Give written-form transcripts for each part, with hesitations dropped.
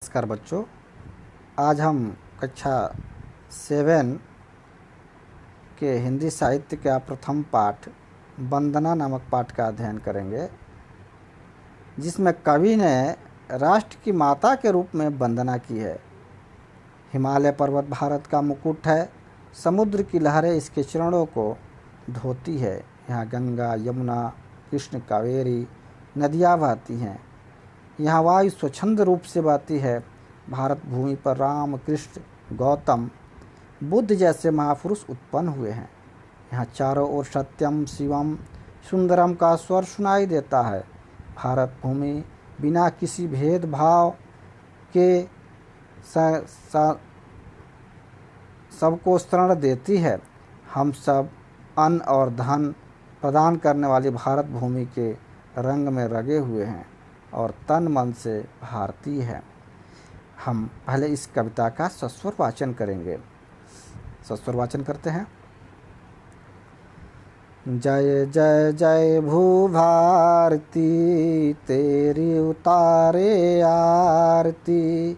नमस्कार बच्चों, आज हम कक्षा 7 के हिंदी साहित्य का प्रथम पाठ वंदना नामक पाठ का अध्ययन करेंगे, जिसमें कवि ने राष्ट्र की माता के रूप में वंदना की है। हिमालय पर्वत भारत का मुकुट है, समुद्र की लहरें इसके चरणों को धोती है। यहाँ गंगा, यमुना, कृष्ण, कावेरी नदियाँ बहती हैं। यहाँ वायु स्वच्छंद रूप से बहती है। भारत भूमि पर राम, कृष्ण, गौतम बुद्ध जैसे महापुरुष उत्पन्न हुए हैं। यहाँ चारों ओर सत्यम, शिवम, सुंदरम का स्वर सुनाई देता है। भारत भूमि बिना किसी भेदभाव के सबको शरण देती है। हम सब अन्न और धन प्रदान करने वाली भारत भूमि के रंग में रंगे हुए हैं और तन मन से भारतीय है। हम पहले इस कविता का सस्वर वाचन करेंगे। सस्वर वाचन करते हैं। जय जय जय भू भारती, तेरी उतारे आरती।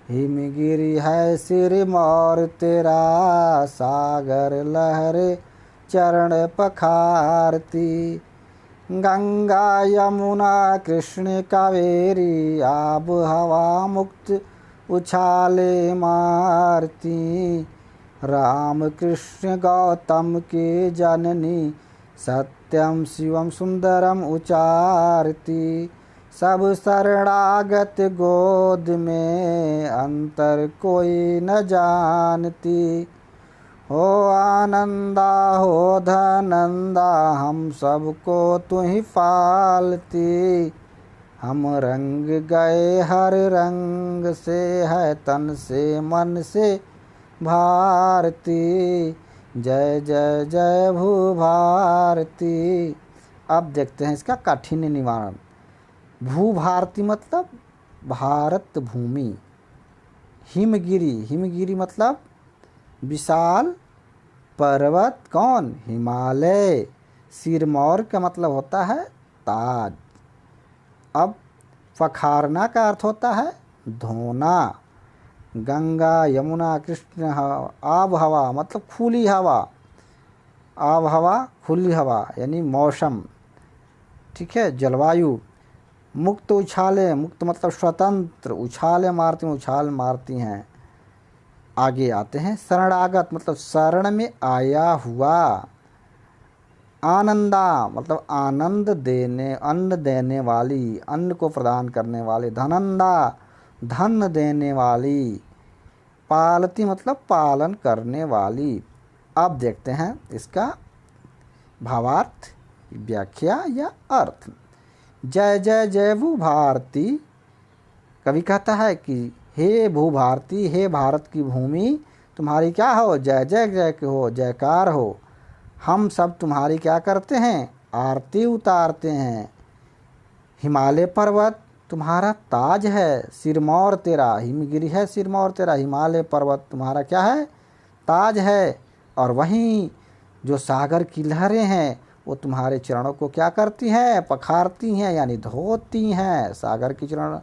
हिमगिरी है सिरमौर तेरा, सागर लहरे चरण पखारती। गंगा यमुना कृष्ण कावेरी, आब हवा मुक्त उछाले मारती। राम कृष्ण गौतम के जननी, सत्यम शिवम सुंदरम उचारती। सब शरणागत गोद में, अंतर कोई न जानती। हो आनंदा हो धनंदा, हम सबको तू ही पालती। हम रंग गए हर रंग से, है तन से मन से भारती। जय जय जय भू भारती। अब देखते हैं इसका काठिन्य निवारण। भू भारती मतलब भारत भूमि। हिमगिरी, हिमगिरी मतलब विशाल पर्वत, कौन? हिमालय। सिरमौर का मतलब होता है ताज। अब पखारना का अर्थ होता है धोना। गंगा यमुना कृष्ण, आब हवा मतलब खुली हवा। आब हवा खुली हवा यानी मौसम, ठीक है, जलवायु। मुक्त उछाले, मुक्त मतलब स्वतंत्र, उछाले मारती, उछाल मारती हैं। आगे आते हैं शरणागत मतलब शरण में आया हुआ। आनंदा मतलब आनंद देने, अन्न देने वाली, अन्न को प्रदान करने वाले। धनंदा धन देने वाली। पालती मतलब पालन करने वाली। अब देखते हैं इसका भावार्थ, व्याख्या या अर्थ। जय जय जय भू भारती। कवि कहता है कि हे भू भारती, हे भारत की भूमि, तुम्हारी क्या हो? जय जय जय के हो, जयकार हो। हम सब तुम्हारी क्या करते हैं? आरती उतारते हैं। हिमालय पर्वत तुम्हारा ताज है, सिरमौर तेरा। हिमगिरी है सिरमौर तेरा, हिमालय पर्वत तुम्हारा क्या है? ताज है। और वहीं जो सागर की लहरें हैं वो तुम्हारे चरणों को क्या करती हैं? पखारती हैं यानी धोती हैं। सागर की चरण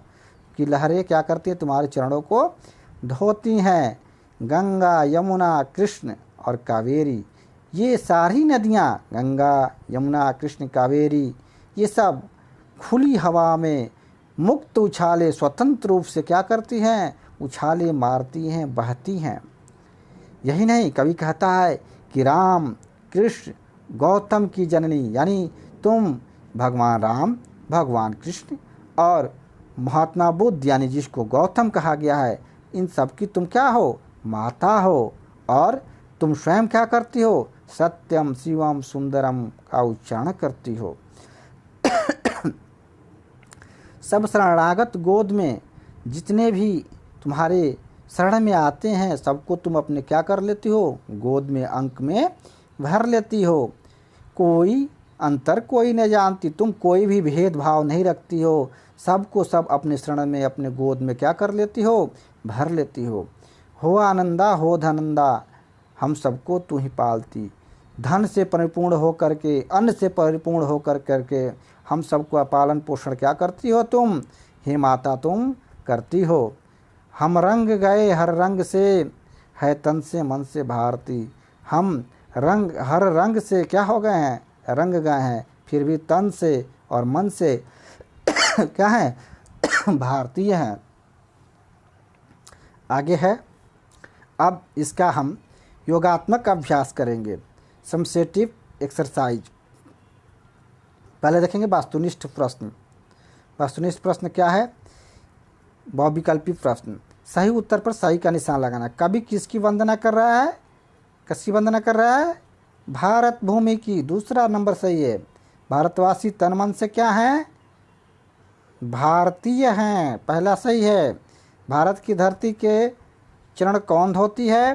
की लहरें क्या करती हैं? तुम्हारे चरणों को धोती हैं। गंगा यमुना कृष्ण और कावेरी, ये सारी नदियाँ, गंगा यमुना कृष्ण कावेरी, ये सब खुली हवा में मुक्त उछाले स्वतंत्र रूप से क्या करती हैं? उछाले मारती हैं, बहती हैं। यही नहीं, कवि कहता है कि राम कृष्ण गौतम की जननी, यानी तुम भगवान राम, भगवान कृष्ण और महात्मा बुद्ध यानी जिसको गौतम कहा गया है, इन सब की तुम क्या हो? माता हो। और तुम स्वयं क्या करती हो? सत्यम शिवम सुंदरम का उच्चारण करती हो। सब शरणागत गोद में जितने भी तुम्हारे शरण में आते हैं, सबको तुम अपने क्या कर लेती हो? गोद में, अंक में भर लेती हो। कोई अंतर कोई न जानती, तुम कोई भी भेदभाव नहीं रखती हो। सबको सब अपने शरण में, अपने गोद में क्या कर लेती हो? भर लेती हो आनंदा हो धनंदा, हम सबको तू ही पालती। धन से परिपूर्ण होकर के, अन्न से परिपूर्ण होकर करके हम सबको पालन पोषण क्या करती हो? तुम हे माता तुम करती हो। हम रंग गए हर रंग से, है तन से मन से भारती। हम रंग हर रंग से क्या हो गए हैं, रंग गए हैं, फिर भी तन से और मन से क्या है, भारतीय हैं। आगे है, अब इसका हम योगात्मक अभ्यास करेंगे, समसेटिव एक्सरसाइज। पहले देखेंगे वास्तुनिष्ठ प्रश्न। वास्तुनिष्ठ प्रश्न क्या है, बहुविकल्पी प्रश्न। सही उत्तर पर सही का निशान लगाना। कवि किसकी वंदना कर रहा है, किसकी वंदना कर रहा है, भारत भूमि की। दूसरा नंबर सही है। भारतवासी तन मन से क्या हैं, भारतीय हैं, पहला सही है। भारत की धरती के चरण कौन धोती है,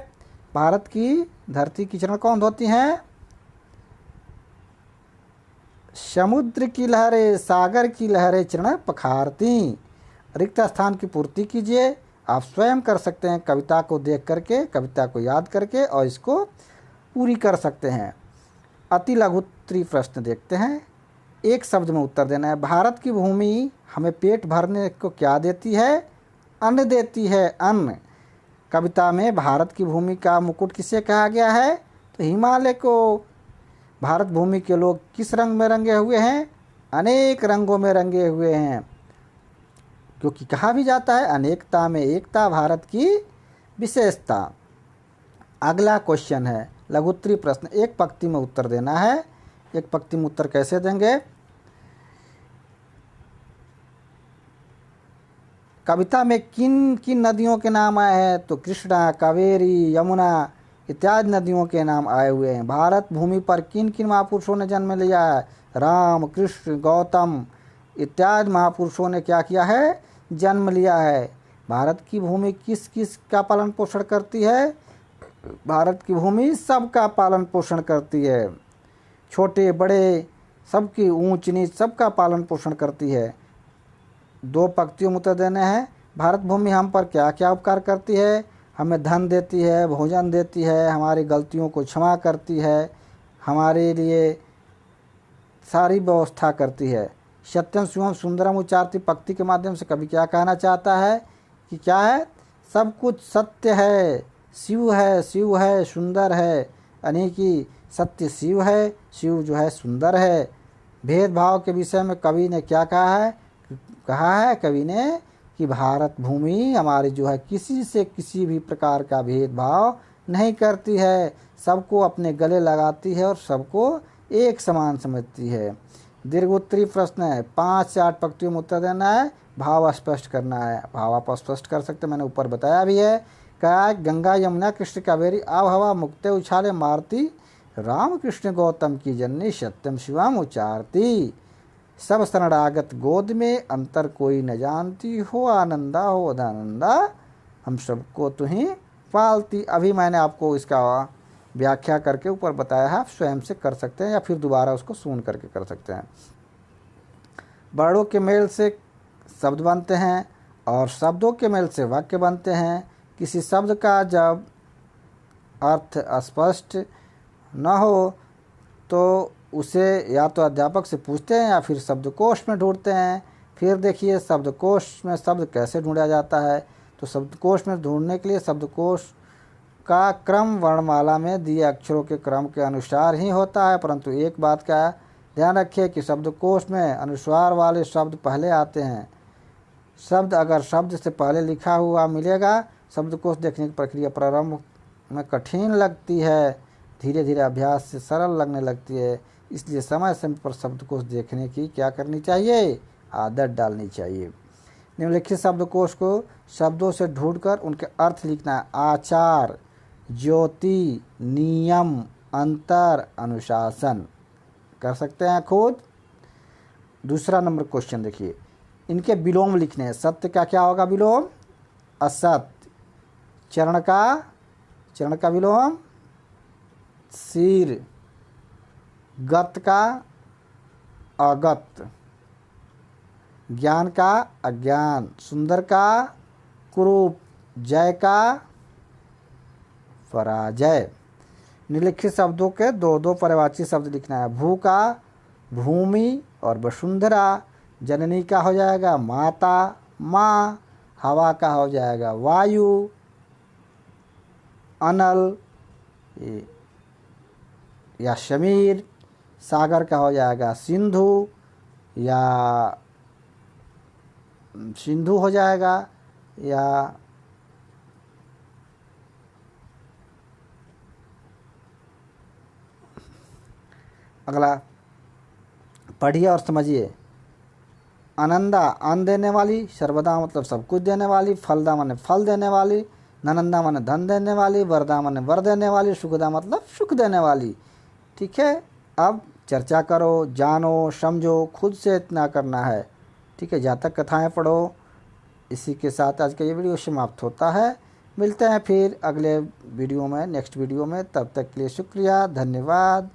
भारत की धरती की चरण कौन धोती हैं, समुद्र की लहरें, सागर की लहरें चरण पखारती। रिक्त स्थान की पूर्ति कीजिए। आप स्वयं कर सकते हैं, कविता को देख करके, कविता को याद करके, और इसको पूरी कर सकते हैं। अति लघुत्तरीय प्रश्न देखते हैं, एक शब्द में उत्तर देना है। भारत की भूमि हमें पेट भरने को क्या देती है, अन्न देती है, अन्न। कविता में भारत की भूमि का मुकुट किसे कहा गया है, तो हिमालय को। भारत भूमि के लोग किस रंग में रंगे हुए हैं, अनेक रंगों में रंगे हुए हैं, क्योंकि कहा भी जाता है अनेकता में एकता भारत की विशेषता। अगला क्वेश्चन है लघुत्तरीय प्रश्न, एक पंक्ति में उत्तर देना है। एक पंक्ति में उत्तर कैसे देंगे, कविता में किन किन नदियों के नाम आए हैं, तो कृष्णा, कावेरी, यमुना इत्यादि नदियों के नाम आए हुए हैं। भारत भूमि पर किन किन महापुरुषों ने जन्म लिया है, राम, कृष्ण, गौतम इत्यादि महापुरुषों ने क्या किया है, जन्म लिया है। भारत की भूमि किस किस का पालन पोषण करती है, भारत की भूमि सबका पालन पोषण करती है, छोटे बड़े सबकी, ऊंच नीच सबका पालन पोषण करती है। दो पंक्तियों में उत्तर देने हैं। भारत भूमि हम पर क्या क्या उपकार करती है, हमें धन देती है, भोजन देती है, हमारी गलतियों को क्षमा करती है, हमारे लिए सारी व्यवस्था करती है। सत्यम शिवम सुंदरम उच्चारती पंक्ति के माध्यम से कवि क्या कहना चाहता है कि क्या है, सब कुछ सत्य है, शिव है, शिव है, सुंदर है, यानी कि सत्य शिव है, शिव जो है सुंदर है। भेदभाव के विषय में कवि ने क्या कहा है कवि ने कि भारत भूमि हमारी जो है किसी से किसी भी प्रकार का भेदभाव नहीं करती है, सबको अपने गले लगाती है और सबको एक समान समझती है। दीर्घोत्तरीय प्रश्न है, 5 से 8 पंक्तियों में उत्तर देना है, भाव स्पष्ट करना है। भाव आप स्पष्ट कर सकते, मैंने ऊपर बताया भी है। क्या, गंगा यमुना कृष्ण कावेरी आव हवा मुक्ते उछाले मारती, राम कृष्ण गौतम की जननी सत्यम शिवम उचारती। सब शरणागत गोद में अंतर कोई न जानती, हो आनंदा हो अदानंदा हम सबको तुम्ही पालती। अभी मैंने आपको इसका व्याख्या करके ऊपर बताया है, आप स्वयं से कर सकते हैं या फिर दोबारा उसको सुन करके कर सकते हैं। वर्णों के मेल से शब्द बनते हैं और शब्दों के मेल से वाक्य बनते हैं। किसी शब्द का जब अर्थ स्पष्ट न हो तो उसे या तो अध्यापक से पूछते हैं या फिर शब्दकोश में ढूंढते हैं। फिर देखिए शब्दकोश में शब्द कैसे ढूंढा जाता है, तो शब्दकोश में ढूंढने के लिए शब्दकोश का क्रम वर्णमाला में दिए अक्षरों के क्रम के अनुसार ही होता है, परंतु एक बात का ध्यान रखिए कि शब्दकोश में अनुस्वार वाले शब्द पहले आते हैं। शब्द अगर शब्द से पहले लिखा हुआ मिलेगा, शब्दकोश देखने की प्रक्रिया प्रारंभ में कठिन लगती है, धीरे धीरे अभ्यास से सरल लगने लगती है। इसलिए समय समय पर शब्दकोश देखने की क्या करनी चाहिए, आदत डालनी चाहिए। निम्नलिखित शब्दकोश को शब्दों से ढूंढकर उनके अर्थ लिखना है। आचार, ज्योति, नियम, अंतर, अनुशासन कर सकते हैं खुद। दूसरा नंबर क्वेश्चन देखिए, इनके विलोम लिखने हैं। सत्य का क्या होगा विलोम, असत्य। चरण का विलोम सिर, गत का अगत, ज्ञान का अज्ञान, सुंदर का कुरूप, जय का पराजय। निम्नलिखित शब्दों के दो दो पर्यायवाची शब्द लिखना है। भू का भूमि और वसुंधरा, जननी का हो जाएगा माता, माँ, हवा का हो जाएगा वायु, अनल या शमीर, सागर का हो जाएगा सिंधु या सिंधु हो जाएगा, या अगला पढ़िए और समझिए। आनंदा अन्न देने वाली, सर्वदा मतलब सब कुछ देने वाली, फलदा माने फल देने वाली, ननंदा माने धन देने वाली, वरदा माने वर देने वाली, सुखदा मतलब सुख देने वाली। ठीक है, अब चर्चा करो, जानो, समझो, खुद से इतना करना है। ठीक है, जातक कथाएं पढ़ो। इसी के साथ आज का ये वीडियो समाप्त होता है। मिलते हैं फिर अगले वीडियो में, नेक्स्ट वीडियो में। तब तक के लिए शुक्रिया, धन्यवाद।